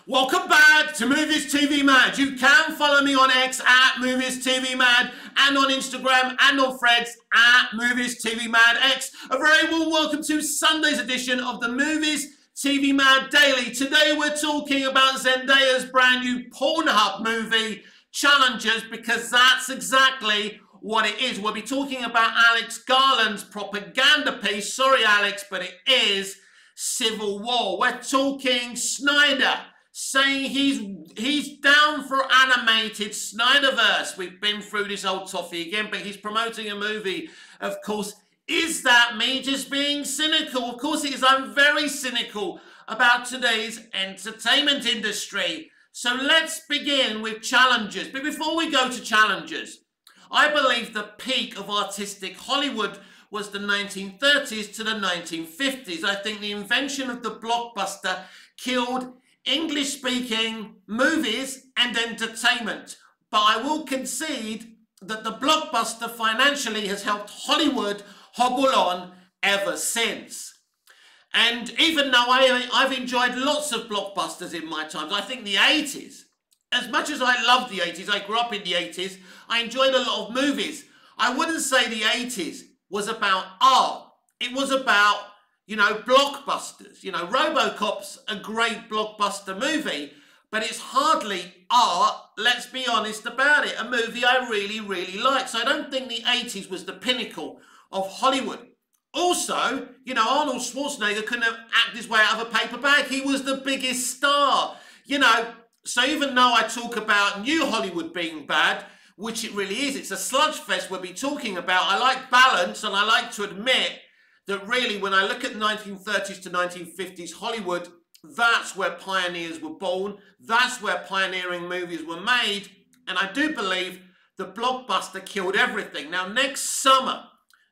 Welcome back to Movies TV Mad. You can follow me on X at Movies TV Mad and on Instagram and on Threads at Movies TV Mad X. A very warm welcome to Sunday's edition of the Movies TV Mad Daily. Today we're talking about Zendaya's brand new Pornhub movie, Challengers, because that's exactly what it is. We'll be talking about Alex Garland's propaganda piece. Sorry, Alex, but it is Civil War. We're talking Snyder saying he's down for animated Snyderverse. We've been through this old toffee again, but he's promoting a movie. Of course, is that me just being cynical? Of course it is. I'm very cynical about today's entertainment industry. So let's begin with Challengers. But before we go to Challengers, I believe the peak of artistic Hollywood was the 1930s to the 1950s. I think the invention of the blockbuster killed English-speaking movies and entertainment. But I will concede that the blockbuster financially has helped Hollywood hobble on ever since. And even though I've enjoyed lots of blockbusters in my time, I think the 80s, as much as I love the 80s, I grew up in the 80s, I enjoyed a lot of movies. I wouldn't say the 80s was about art. It was about, blockbusters. RoboCop's a great blockbuster movie, but it's hardly art, let's be honest about it. A movie I really, really like. So I don't think the 80s was the pinnacle of Hollywood. Also, Arnold Schwarzenegger couldn't have acted his way out of a paper bag. He was the biggest star, So even though I talk about new Hollywood being bad, which it really is, it's a sludge fest we'll be talking about, I like balance, and I like to admit that really when I look at 1930s to 1950s Hollywood, that's where pioneers were born, that's where pioneering movies were made, and I do believe the blockbuster killed everything. Now next summer,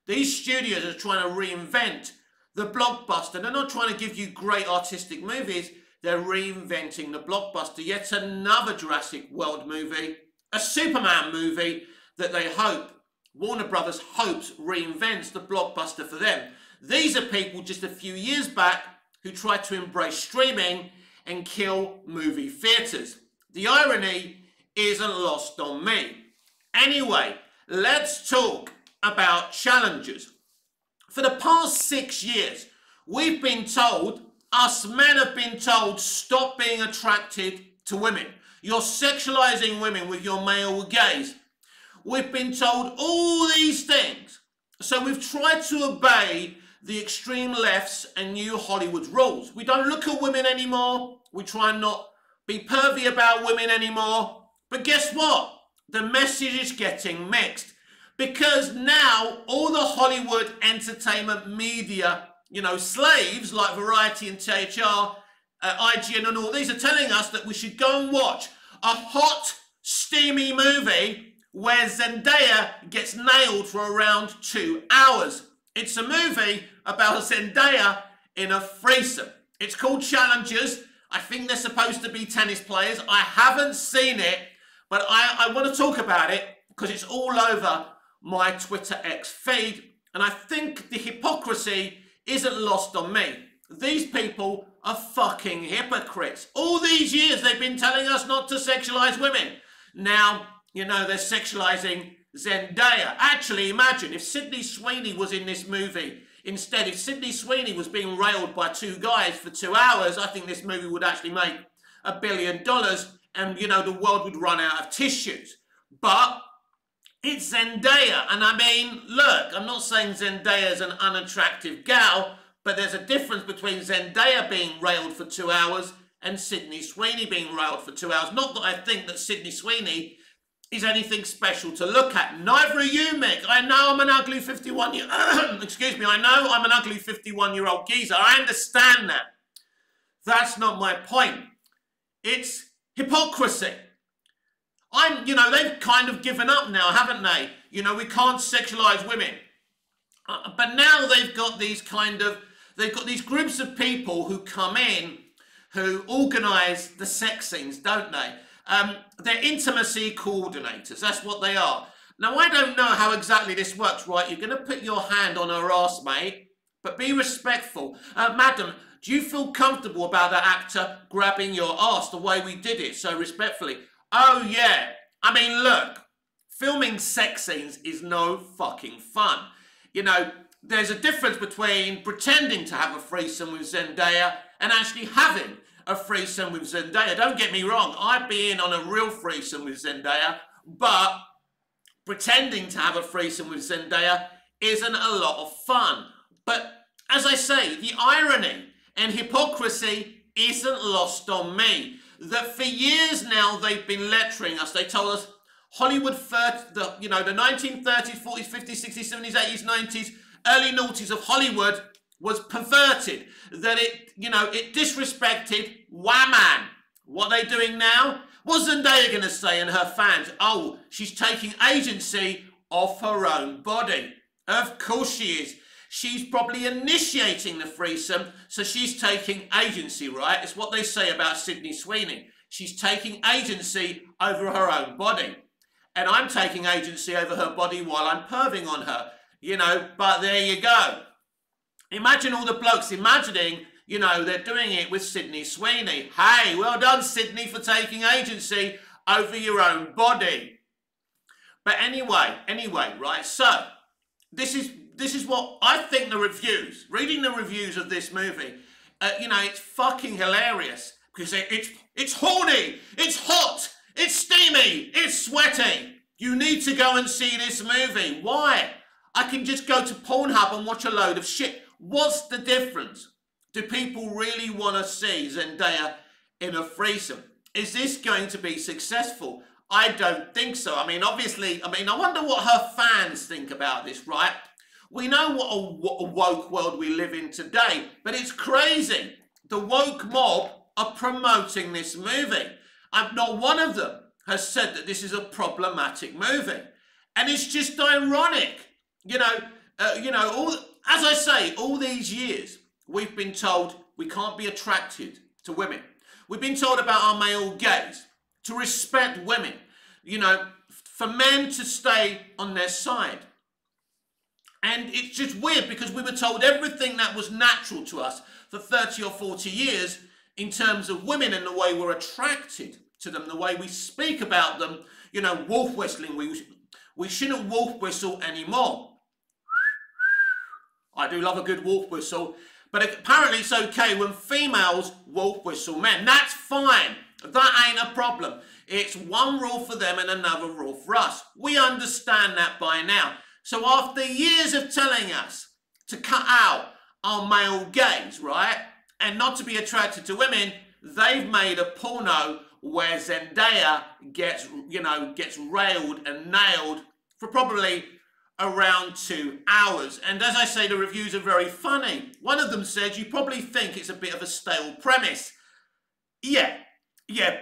these studios are trying to reinvent the blockbuster. They're not trying to give you great artistic movies, they're reinventing the blockbuster. Yet another Jurassic World movie, a Superman movie that they hope, Warner Brothers hopes, reinvents the blockbuster for them. These are people just a few years back who tried to embrace streaming and kill movie theatres. The irony isn't lost on me. Anyway, let's talk about Challengers. For the past 6 years, we've been told, us men have been told, stop being attracted to women. You're sexualizing women with your male gaze. We've been told all these things. So we've tried to obey the extreme left's and new Hollywood's rules. We don't look at women anymore. We try and not be pervy about women anymore. But guess what? The message is getting mixed. Because now all the Hollywood entertainment media, slaves like Variety and THR, IGN and all these are telling us that we should go and watch a hot, steamy movie where Zendaya gets nailed for around 2 hours. It's a movie about Zendaya in a threesome. It's called Challengers. I think they're supposed to be tennis players. I haven't seen it, but I want to talk about it because it's all over my Twitter X feed, and I think the hypocrisy isn't lost on me. These people are fucking hypocrites. All these years they've been telling us not to sexualize women. Now, they're sexualizing Zendaya. Actually, imagine if Sydney Sweeney was in this movie. Instead, if Sydney Sweeney was being railed by 2 guys for 2 hours, I think this movie would actually make $1 billion and, the world would run out of tissues. But it's Zendaya. And I mean, look, I'm not saying Zendaya's an unattractive gal, but there's a difference between Zendaya being railed for 2 hours and Sydney Sweeney being railed for 2 hours. Not that I think that Sydney Sweeney is anything special to look at. Neither are you, Mick. I know I'm an ugly 51-year-old... Excuse me, I know I'm an ugly 51-year-old geezer. I understand that. That's not my point. It's hypocrisy. They've kind of given up now, haven't they? We can't sexualize women. But now they've got these groups of people who come in who organise the sex scenes, don't they? They're intimacy coordinators. That's what they are. Now, I don't know how exactly this works, right? You're going to put your hand on her arse, mate, but be respectful. Madam, Do you feel comfortable about that actor grabbing your ass the way we did it so respectfully? Oh yeah. I mean, look, filming sex scenes is no fucking fun. You know, there's a difference between pretending to have a threesome with Zendaya and actually having a threesome with Zendaya. Don't get me wrong, I'd be in on a real threesome with Zendaya, but pretending to have a threesome with Zendaya isn't a lot of fun. But as I say, the irony and hypocrisy isn't lost on me. That for years now they've been lecturing us. They told us Hollywood, the 1930s, 40s, 50s, 60s, 70s, 80s, 90s, early noughties of Hollywood was perverted. That it disrespected Wham-Man. What are they doing now? What's Zendaya going to say and her fans? Oh, she's taking agency of her own body. Of course she is. She's probably initiating the threesome, so she's taking agency, right? It's what they say about Sydney Sweeney. She's taking agency over her own body. And I'm taking agency over her body while I'm perving on her. But there you go. Imagine all the blokes imagining, they're doing it with Sydney Sweeney. Hey, well done, Sydney, for taking agency over your own body. But anyway, right, so this is what I think reading the reviews of this movie, it's fucking hilarious because it's horny, it's hot, it's steamy, it's sweaty. You need to go and see this movie. Why? I can just go to Pornhub and watch a load of shit. What's the difference? Do people really want to see Zendaya in a threesome? Is this going to be successful? I don't think so. I mean, obviously, I wonder what her fans think about this, right? We know what a woke world we live in today, but it's crazy. The woke mob are promoting this movie. Not one of them has said that this is a problematic movie. And it's just ironic. As I say, all these years, we've been told we can't be attracted to women. We've been told about our male gaze, to respect women, for men to stay on their side. And it's just weird because we were told everything that was natural to us for 30 or 40 years in terms of women and the way we're attracted to them, the way we speak about them, wolf whistling. We shouldn't wolf whistle anymore. I do love a good wolf whistle, but apparently it's okay when females wolf whistle men. That's fine. That ain't a problem. It's one rule for them and another rule for us. We understand that by now. So after years of telling us to cut out our male gaze, right, and not to be attracted to women, they've made a porno where Zendaya gets railed and nailed for probably around 2 hours. And as I say, the reviews are very funny. One of them said, you probably think it's a bit of a stale premise. Yeah,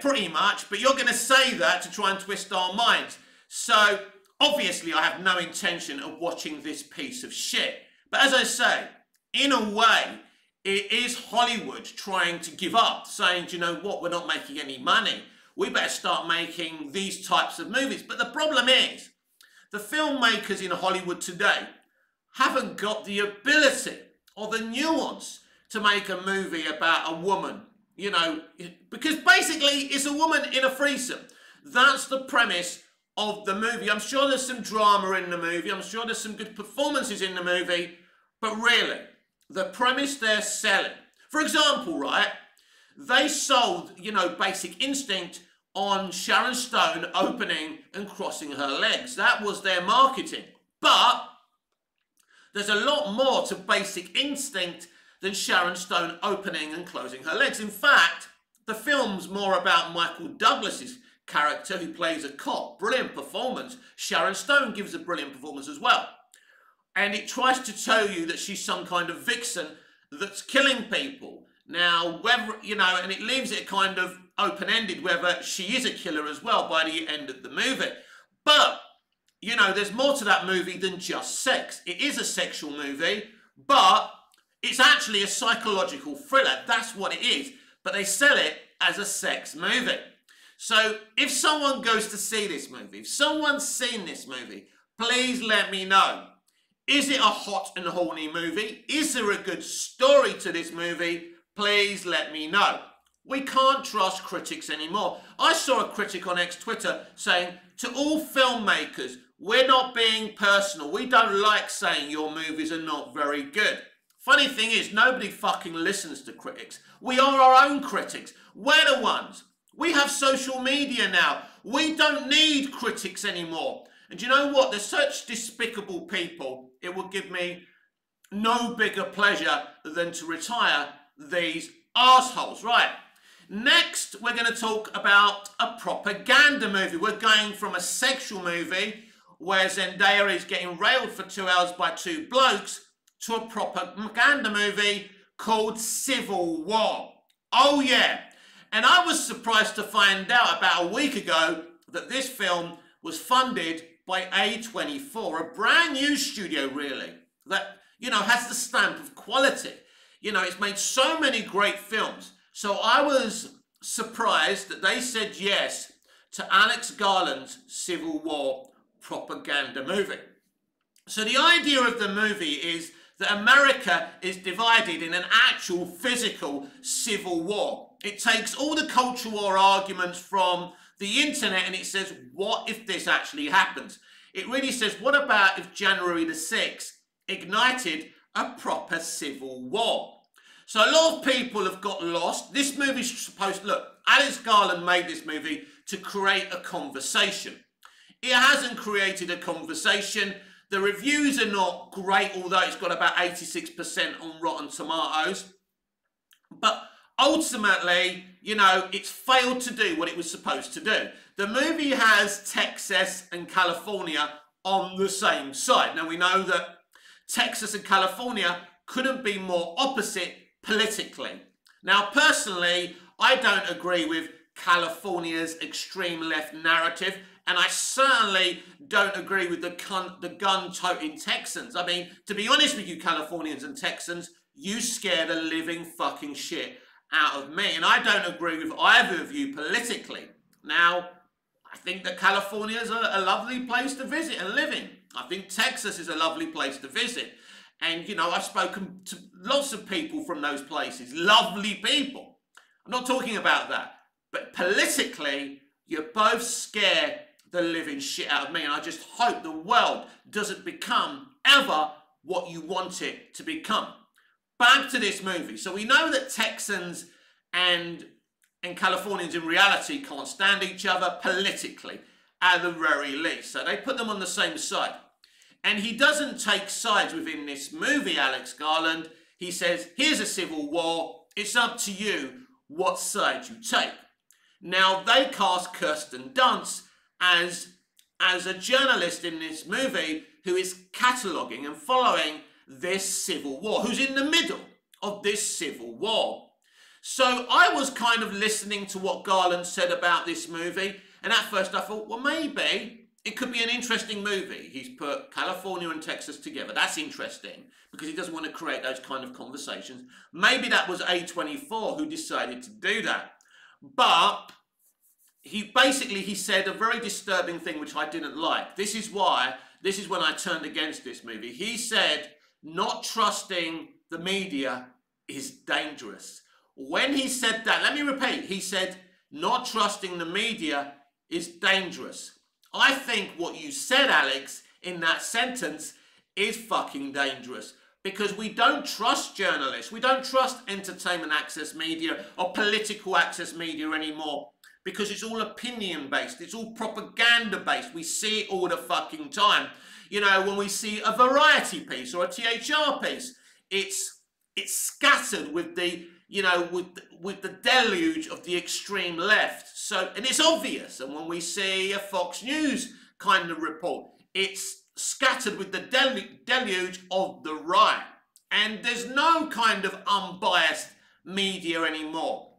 pretty much. But you're going to say that to try and twist our minds. So obviously, I have no intention of watching this piece of shit. But as I say, in a way, it is Hollywood trying to give up, saying, do you know what, we're not making any money. We better start making these types of movies. But the problem is, the filmmakers in Hollywood today haven't got the ability or the nuance to make a movie about a woman, because basically it's a woman in a threesome. That's the premise of the movie. I'm sure there's some drama in the movie. I'm sure there's some good performances in the movie. But really, the premise they're selling. For example, right, they sold, Basic Instinct on Sharon Stone opening and crossing her legs. That was their marketing. But there's a lot more to Basic Instinct than Sharon Stone opening and closing her legs. In fact, the film's more about Michael Douglas's character who plays a cop. Brilliant performance. Sharon Stone gives a brilliant performance as well. And it tries to tell you that she's some kind of vixen that's killing people. Now, whether, and it leaves it kind of open-ended whether she is a killer as well by the end of the movie. But, there's more to that movie than just sex. It is a sexual movie, but it's actually a psychological thriller. That's what it is. But they sell it as a sex movie. So if someone goes to see this movie, if someone's seen this movie, please let me know. Is it a hot and horny movie? Is there a good story to this movie? please let me know. We can't trust critics anymore. I saw a critic on Twitter saying, to all filmmakers, we're not being personal. We don't like saying your movies are not very good. Funny thing is, nobody fucking listens to critics. We are our own critics. We're the ones. We have social media now. We don't need critics anymore. And you know what? They're such despicable people. It would give me no bigger pleasure than to retire these arseholes. Right. Next, we're going to talk about a propaganda movie. We're going from a sexual movie where Zendaya is getting railed for 2 hours by two blokes to a propaganda movie called Civil War. Oh yeah. And I was surprised to find out about a week ago that this film was funded by A24, a brand new studio really, that, you know, has the stamp of quality. You know, it's made so many great films. So I was surprised that they said yes to Alex Garland's Civil War propaganda movie. So the idea of the movie is that America is divided in an actual physical civil war. It takes all the cultural war arguments from the internet and it says, what if this actually happens? It really says, what about if January the 6th ignited a proper civil war? So a lot of people have got lost. This movie's supposed, look, Alex Garland made this movie to create a conversation. It hasn't created a conversation. The reviews are not great, although it's got about 86% on Rotten Tomatoes. But ultimately, you know, it's failed to do what it was supposed to do. The movie has Texas and California on the same side. Now, we know that Texas and California couldn't be more opposite politically. Now, personally, I don't agree with California's extreme left narrative, and I certainly don't agree with the gun-toting Texans. I mean, to be honest with you, Californians and Texans, you scare the living fucking shit out of me, and I don't agree with either of you politically. Now, I think that California is a lovely place to visit and live in. I think Texas is a lovely place to visit. And, you know, I've spoken to lots of people from those places, lovely people. I'm not talking about that. But politically, you both scare the living shit out of me. And I just hope the world doesn't become ever what you want it to become. Back to this movie. So we know that Texans and Californians in reality can't stand each other politically, at the very least. So they put them on the same side. And he doesn't take sides within this movie, Alex Garland. He says, here's a civil war. It's up to you what side you take. Now, they cast Kirsten Dunst as a journalist in this movie who is cataloguing and following this civil war, who's in the middle of this civil war. So I was kind of listening to what Garland said about this movie. And at first I thought, well, maybe it could be an interesting movie. He's put California and Texas together. That's interesting because he doesn't want to create those kind of conversations. Maybe that was A24 who decided to do that. But he said a very disturbing thing which I didn't like. This is when I turned against this movie. He said, not trusting the media is dangerous. When he said that, let me repeat, he said, not trusting the media is dangerous. I think what you said, Alex, in that sentence is fucking dangerous because we don't trust journalists. We don't trust entertainment access media or political access media anymore because it's all opinion based. It's all propaganda based. We see it all the fucking time. You know, when we see a Variety piece or a THR piece, it's scattered with the, you know, with the deluge of the extreme left. So, and it's obvious. And when we see a Fox News kind of report, it's scattered with the deluge of the right. And there's no kind of unbiased media anymore.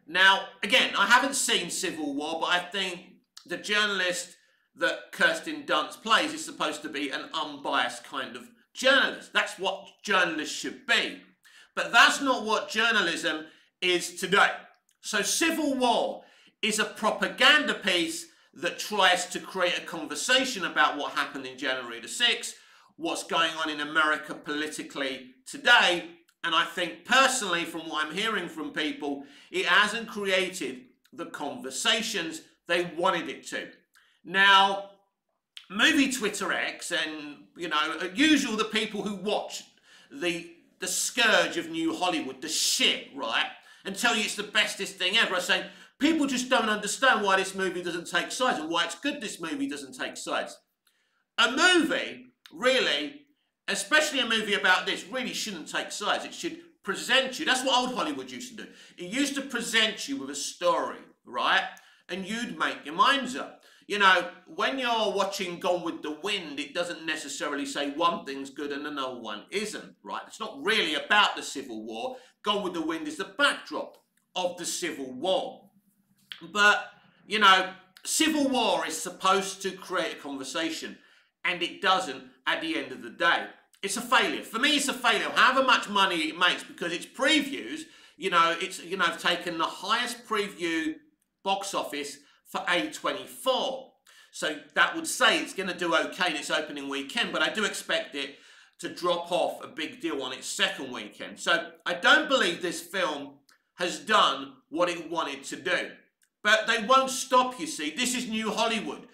Now, again, I haven't seen Civil War, but I think the journalist that Kirsten Dunst plays is supposed to be an unbiased kind of journalist. That's what journalists should be. But that's not what journalism is today. So Civil War is a propaganda piece that tries to create a conversation about what happened in January the 6th, what's going on in America politically today, And I think personally, from what I'm hearing from people, it hasn't created the conversations they wanted it to. Now, movie Twitter X and, you know, usual the people who watch the scourge of New Hollywood, the shit, right, and tell you it's the bestest thing ever, are saying people just don't understand why this movie doesn't take sides and why it's good this movie doesn't take sides. A movie, really, especially a movie about this, really shouldn't take sides. It should present you. That's what old Hollywood used to do. It used to present you with a story, right? And you'd make your minds up. You know, when you're watching Gone with the Wind, it doesn't necessarily say one thing's good and another one isn't, right? It's not really about the Civil War. Gone with the Wind is the backdrop of the Civil War. But, you know, Civil War is supposed to create a conversation, and it doesn't at the end of the day. It's a failure. For me, it's a failure. However much money it makes, because its previews, you know, it's, you know, taken the highest preview box office for A24. So that would say it's going to do okay in its opening weekend, but I do expect it to drop off a big deal on its second weekend. So I don't believe this film has done what it wanted to do. But they won't stop, you see. This is New Hollywood.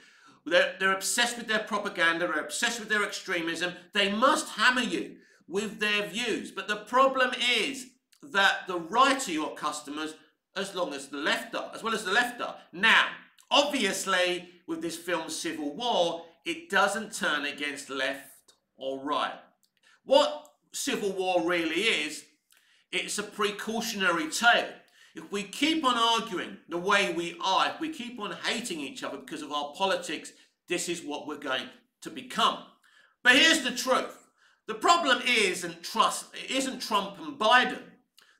They're obsessed with their propaganda, they're obsessed with their extremism. They must hammer you with their views. But the problem is that the right are your customers as well as the left are. Now, obviously, with this film Civil War, it doesn't turn against left or right. What Civil War really is, it's a precautionary tale. If we keep on arguing the way we are, if we keep on hating each other because of our politics, this is what we're going to become. But here's the truth. The problem isn't Trump and Biden.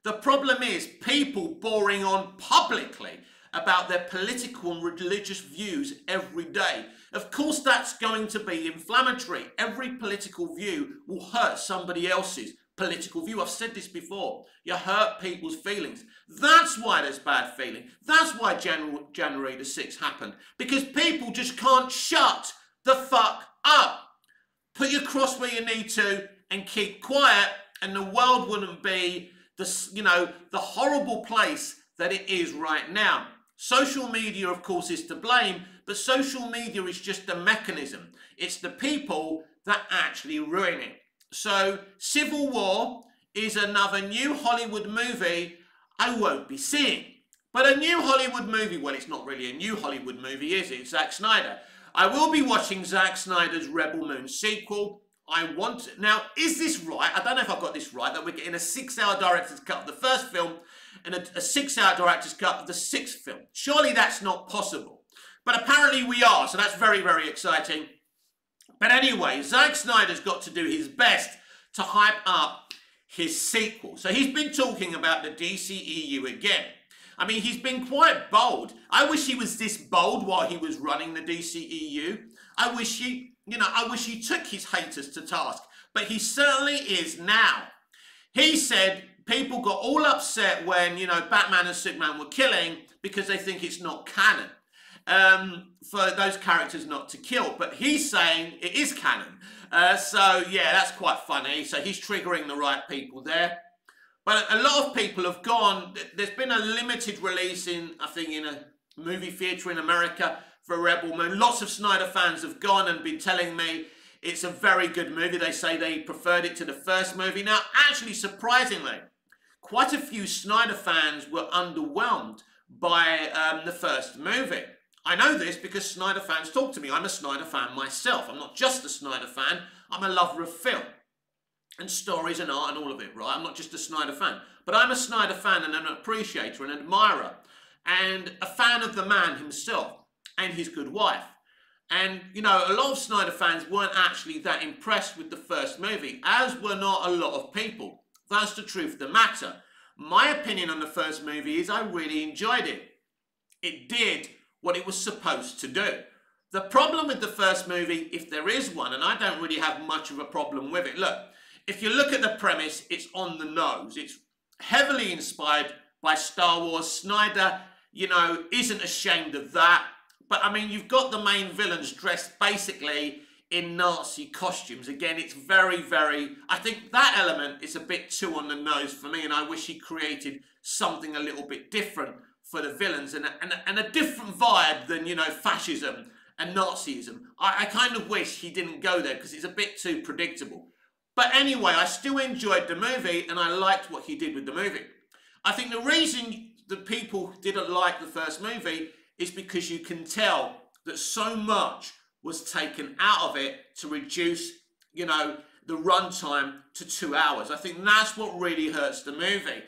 The problem is people boring on publicly about their political and religious views every day. Of course, that's going to be inflammatory. Every political view will hurt somebody else's political view. I've said this before. You hurt people's feelings. That's why there's bad feeling. That's why January the 6th happened. Because people just can't shut the fuck up. Put your cross where you need to and keep quiet, and the world wouldn't be the horrible place that it is right now. Social media, of course, is to blame, but social media is just a mechanism. It's the people that actually ruin it. So, Civil War is another New Hollywood movie I won't be seeing. But a New Hollywood movie, well, it's not really a New Hollywood movie, is it? It's Zack Snyder. I will be watching Zack Snyder's Rebel Moon sequel. Now, is this right? I don't know if I've got this right, that we're getting a 6-hour director's cut of the first film and a 6-hour director's cut of the 6th film. Surely that's not possible. But apparently we are, so that's very, very exciting. But anyway, Zack Snyder's got to do his best to hype up his sequel. So he's been talking about the DCEU again. I mean, he's been quite bold. I wish he was this bold while he was running the DCEU. I wish he took his haters to task. But he certainly is now. He said people got all upset when, Batman and Superman were killing because they think it's not canon. For those characters not to kill, but he's saying it is canon. So yeah, that's quite funny. So he's triggering the right people there. But a lot of people have gone. There's been a limited release in a movie theatre in America for Rebel Moon. Lots of Snyder fans have gone and been telling me it's a very good movie. They say they preferred it to the first movie. Now, actually, surprisingly, quite a few Snyder fans were underwhelmed by the first movie. I know this because Snyder fans talk to me. I'm a Snyder fan myself. I'm not just a Snyder fan. I'm a lover of film and stories and art and all of it, right? I'm not just a Snyder fan. But I'm a Snyder fan and an appreciator and admirer and a fan of the man himself and his good wife. And, a lot of Snyder fans weren't actually that impressed with the first movie, as were not a lot of people. That's the truth of the matter. My opinion on the first movie is I really enjoyed it. It did what it was supposed to do. The problem with the first movie, if there is one, and I don't really have much of a problem with it, look, if you look at the premise, it's on the nose. It's heavily inspired by Star Wars. Snyder, isn't ashamed of that. But, I mean, you've got the main villains dressed basically in Nazi costumes. Again, it's very, very, I think that element is a bit too on the nose for me, and I wish he created something a little bit different for the villains and a different vibe than, you know, fascism and Nazism. I kind of wish he didn't go there because it's a bit too predictable. But anyway, I still enjoyed the movie and I liked what he did with the movie. I think the reason that people didn't like the first movie is because you can tell that so much was taken out of it to reduce, you know, the runtime to 2 hours. I think that's what really hurts the movie.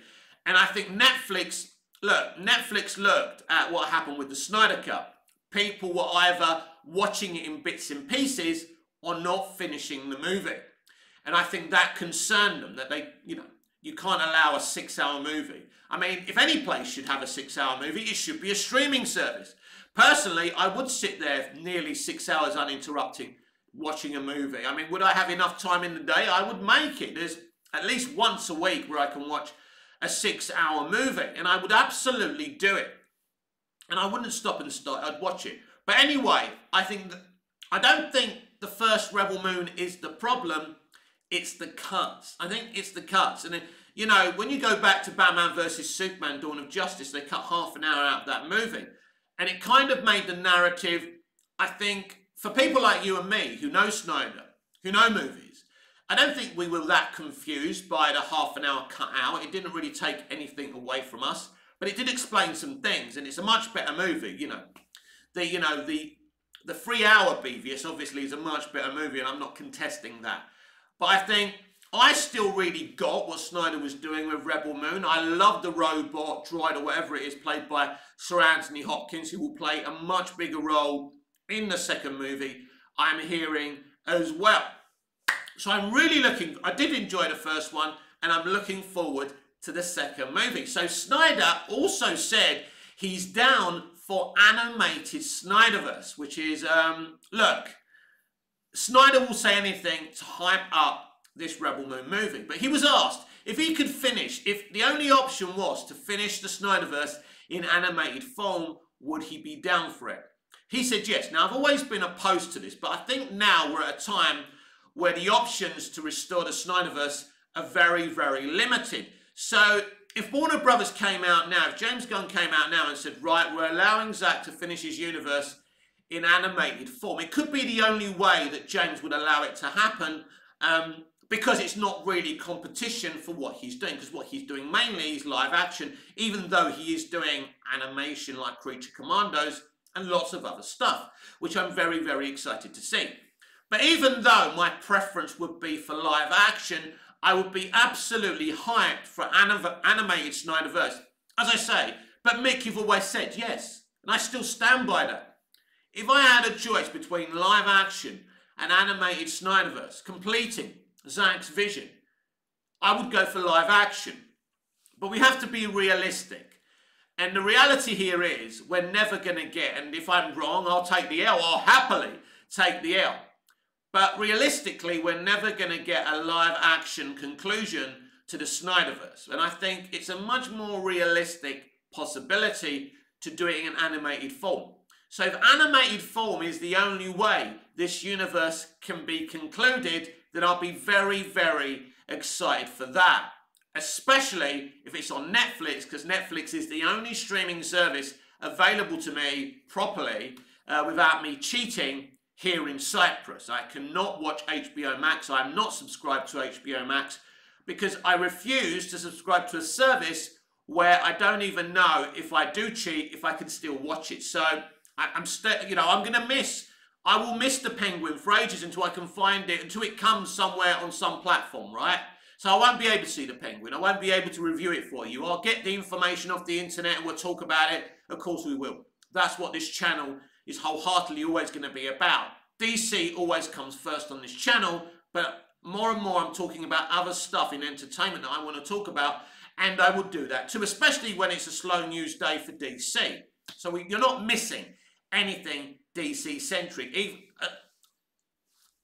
And I think Netflix looked at what happened with the Snyder Cut. People were either watching it in bits and pieces or not finishing the movie. And I think that concerned them, that they, you know, you can't allow a 6-hour movie. I mean, if any place should have a 6-hour movie, it should be a streaming service. Personally, I would sit there nearly 6 hours uninterrupted watching a movie. I mean, would I have enough time in the day? I would make it. There's at least once a week where I can watch a 6-hour movie, and I would absolutely do it. And I wouldn't stop and start, I'd watch it. But anyway, I don't think the first Rebel Moon is the problem, it's the cuts. I think it's the cuts. And then, you know, when you go back to Batman vs Superman, Dawn of Justice, they cut half an hour out of that movie. And it kind of made the narrative, I think, for people like you and me, who know Snyder, who know movies, I don't think we were that confused by the half an hour cut out. It didn't really take anything away from us, but it did explain some things, and it's a much better movie, you know. The 3 hour BVS obviously is a much better movie, and I'm not contesting that. But I think I still really got what Snyder was doing with Rebel Moon. I love the robot, droid, or whatever it is, played by Sir Anthony Hopkins, who will play a much bigger role in the second movie, I'm hearing as well. So I'm really I did enjoy the first one, and I'm looking forward to the second movie. So Snyder also said he's down for animated Snyderverse, which is, look, Snyder will say anything to hype up this Rebel Moon movie. But he was asked if he could finish, if the only option was to finish the Snyderverse in animated form, would he be down for it? He said yes. Now, I've always been opposed to this, but I think now we're at a time where the options to restore the Snyderverse are very, very limited. So if Warner Brothers came out now, if James Gunn came out now and said, right, we're allowing Zack to finish his universe in animated form, it could be the only way that James would allow it to happen, because it's not really competition for what he's doing, because what he's doing mainly is live action, even though he is doing animation like Creature Commandos and lots of other stuff, which I'm very, very excited to see. But even though my preference would be for live action, I would be absolutely hyped for animated Snyderverse. As I say, but Mick, you've always said yes, and I still stand by that. If I had a choice between live action and animated Snyderverse, completing Zack's vision, I would go for live action. But we have to be realistic. And the reality here is we're never going to get, and if I'm wrong, I'll take the L. I'll happily take the L. But realistically, we're never going to get a live action conclusion to the Snyderverse. And I think it's a much more realistic possibility to do it in animated form. So if animated form is the only way this universe can be concluded, then I'll be very, very excited for that. Especially if it's on Netflix, because Netflix is the only streaming service available to me properly without me cheating here in Cyprus. I cannot watch HBO Max. I'm not subscribed to HBO Max because I refuse to subscribe to a service where I don't even know if I do cheat, if I can still watch it. So I'm going to miss. I will miss the Penguin for ages until I can find it, until it comes somewhere on some platform, right? So I won't be able to see the Penguin. I won't be able to review it for you. I'll get the information off the internet and we'll talk about it. Of course we will. That's what this channel is wholeheartedly always going to be about. DC always comes first on this channel, but more and more I'm talking about other stuff in entertainment that I want to talk about, and I would do that too, especially when it's a slow news day for DC. So you're not missing anything DC-centric.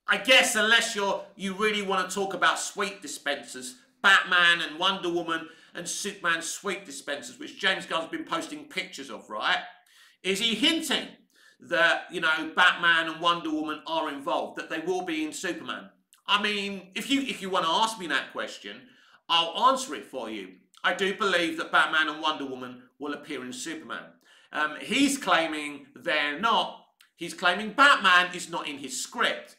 I guess unless you really want to talk about sweet dispensers, Batman and Wonder Woman and Superman sweet dispensers, which James Gunn's been posting pictures of, right? Is he hinting that, you know, Batman and Wonder Woman are involved, that they will be in Superman? I mean, if you want to ask me that question, I'll answer it for you. I do believe that Batman and Wonder Woman will appear in Superman. He's claiming they're not. He's claiming Batman is not in his script.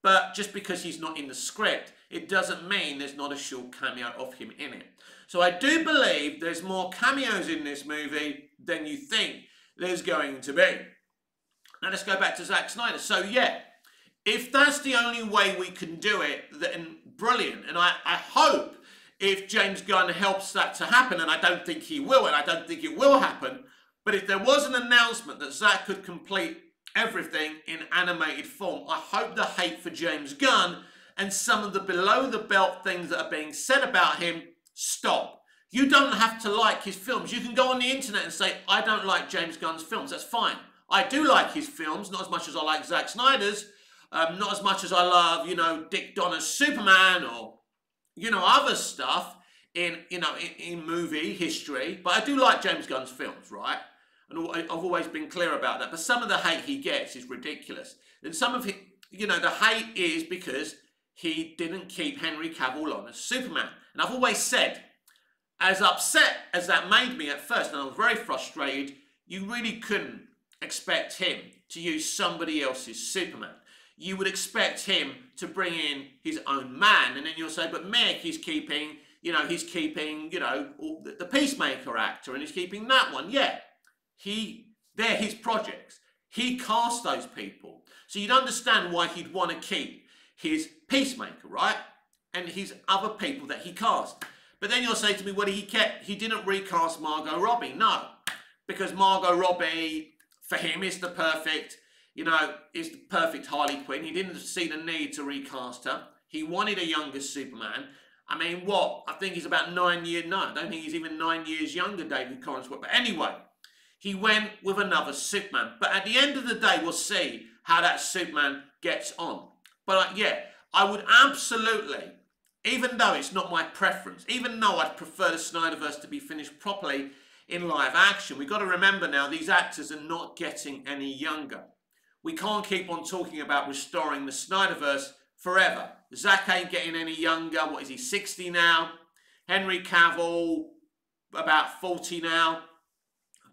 But just because he's not in the script, it doesn't mean there's not a short cameo of him in it. So I do believe there's more cameos in this movie than you think there's going to be. Now let's go back to Zack Snyder. So yeah, if that's the only way we can do it, then brilliant. And I hope if James Gunn helps that to happen, and I don't think he will, and I don't think it will happen, but if there was an announcement that Zack could complete everything in animated form, I hope the hate for James Gunn and some of the below-the-belt things that are being said about him stop. You don't have to like his films. You can go on the internet and say, I don't like James Gunn's films. That's fine. I do like his films, not as much as I like Zack Snyder's, not as much as I love, you know, Dick Donner's Superman or, you know, other stuff in movie history. But I do like James Gunn's films, right? And I've always been clear about that. But some of the hate he gets is ridiculous. And some of it, you know, the hate is because he didn't keep Henry Cavill on as Superman. And I've always said, as upset as that made me at first, and I was very frustrated, you really couldn't expect him to use somebody else's Superman. You would expect him to bring in his own man. And then you'll say, but Mick, he's keeping, you know, the Peacemaker actor, and he's keeping that one. Yeah, they're his projects. He cast those people. So you'd understand why he'd want to keep his Peacemaker, right? And his other people that he cast. But then you'll say to me, well, he didn't recast Margot Robbie. No, because Margot Robbie, for him, is the perfect, is the perfect Harley Quinn. He didn't see the need to recast her. He wanted a younger Superman. I mean, what? I think he's about 9 years, no, I don't think he's even 9 years younger, David Corenswet. But anyway, he went with another Superman. But at the end of the day, we'll see how that Superman gets on. But yeah, I would absolutely, even though it's not my preference, even though I'd prefer the Snyderverse to be finished properly in live action, we've got to remember now, these actors are not getting any younger. We can't keep on talking about restoring the Snyderverse forever. Zack ain't getting any younger. What is he, 60 now? Henry Cavill, about 40 now.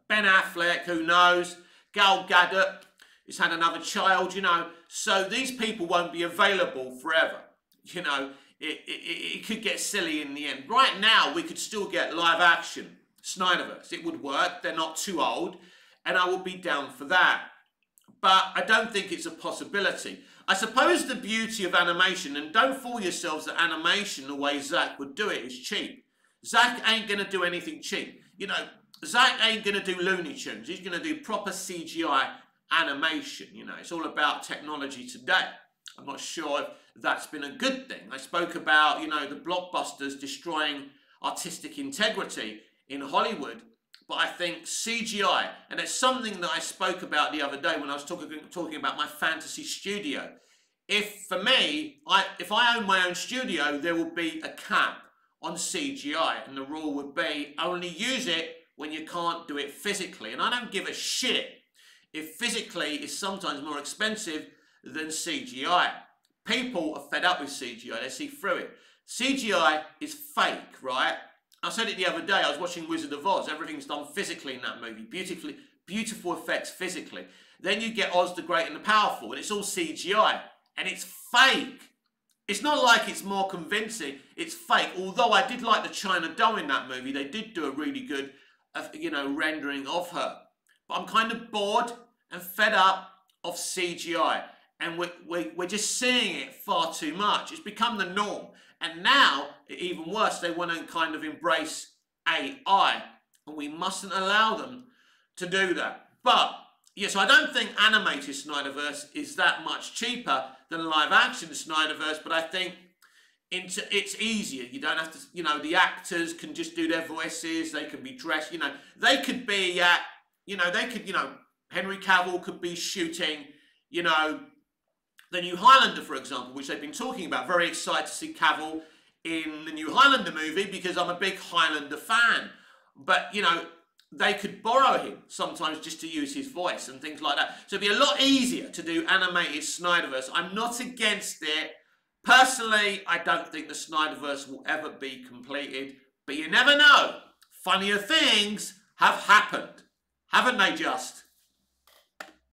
Ben Affleck, who knows? Gal Gadot has had another child, So these people won't be available forever. It could get silly in the end. Right now, we could still get live action Snyderverse. It would work. They're not too old. And I would be down for that. But I don't think it's a possibility. I suppose the beauty of animation, and don't fool yourselves that animation, the way Zack would do it, is cheap. Zack ain't going to do anything cheap. Zack ain't going to do Looney Tunes. He's going to do proper CGI animation. It's all about technology today. I'm not sure if that's been a good thing. I spoke about, the blockbusters destroying artistic integrity in Hollywood. But I think CGI, and it's something that I spoke about the other day when I was talking about my fantasy studio. For me, if I own my own studio, there will be a cap on CGI. And the rule would be only use it when you can't do it physically. And I don't give a shit if physically is sometimes more expensive than CGI. People are fed up with CGI. They see through it. CGI is fake, right? I said it the other day. I was watching Wizard of Oz. Everything's done physically in that movie. Beautiful effects physically. Then you get Oz the Great and the Powerful, and it's all CGI. And it's fake. It's not like it's more convincing. It's fake. Although I did like the China doll in that movie. They did do a really good, rendering of her. But I'm kind of bored and fed up of CGI. And we're just seeing it far too much. It's become the norm. And now, even worse, they want to kind of embrace AI. And we mustn't allow them to do that. But, yes, I don't think animated Snyderverse is that much cheaper than live action Snyderverse. But I think it's easier. You don't have to, the actors can just do their voices. They can be dressed, They could be at, Henry Cavill could be shooting, the new Highlander, for example, which they've been talking about. Very excited to see Cavill in the new Highlander movie because I'm a big Highlander fan. But, they could borrow him sometimes just to use his voice and things like that. So it'd be a lot easier to do animated Snyderverse. I'm not against it. Personally, I don't think the Snyderverse will ever be completed, but you never know. Funnier things have happened, haven't they just?